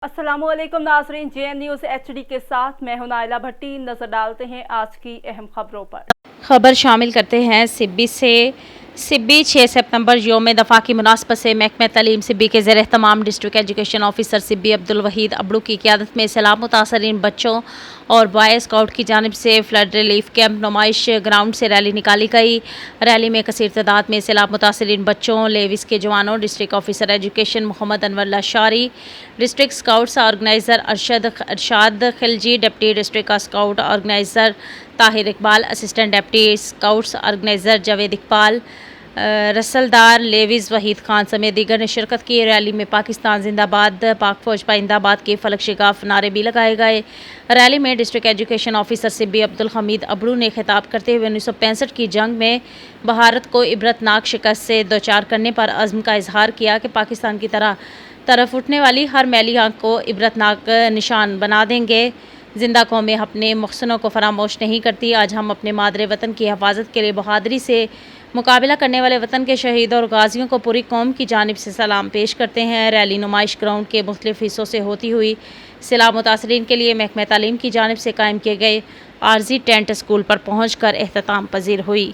अस्सलामुअलैकुम नाज़रीन, JN news HD के साथ मैं हूं नाइला भट्टी। नजर डालते हैं आज की अहम खबरों पर। खबर शामिल करते हैं सिब्बी से। सिब्बी 6 सितंबर यौम दफ़ा की मुनासबत से महकमा तालीम सिब्बी के ज़ेर एहतमाम district education officer Sibi Abdul Waheed Abro की क़ियादत में सैलाब मुतासरीन बच्चों और बॉय स्काउट की जानिब से फ्लड रिलीफ कैंप नुमाइश ग्राउंड से रैली निकाली गई। रैली में कसीर तादाद में सैलाब मुतासरीन बच्चों, लेविस के जवानों, district officer education Mohammad Anwar Lashari, district scouts organiser Arshad Khilji, deputy district scout organiser Tahir Iqbal, assistant deputy scouts organiser Javed Iqbal, रसलदार लेविस वहीद खान समेत दीगर ने शिरकत की। रैली में पाकिस्तान जिंदाबाद, पाक फौज पाइंदाबाद के फलक शिगाफ नारे भी लगाए गए। रैली में district education officer Sibi Abdul Hamid Abro ने खिताब करते हुए 1965 की जंग में भारत को इबरतनाक शिकस्त से दोचार करने पर अज़्म का इजहार किया कि पाकिस्तान की तरफ उठने वाली हर मैली आंख को इबरतनाक निशान बना देंगे। जिंदा कौमें अपने मुहसनों को फरामोश नहीं करती। आज हम अपने मादरे वतन की हिफाजत के लिए बहादुरी से मुकाबला करने वाले वतन के शहीदों और गाजियों को पूरी कौम की जानिब से सलाम पेश करते हैं। रैली नुमाइश ग्राउंड के मुख्तलिफ हिस्सों से होती हुई सैलाब मुतासरीन के लिए महकमा तालीम की जानिब से कायम किए गए आर्जी टेंट स्कूल पर पहुँच कर एहतमाम पजीर हुई।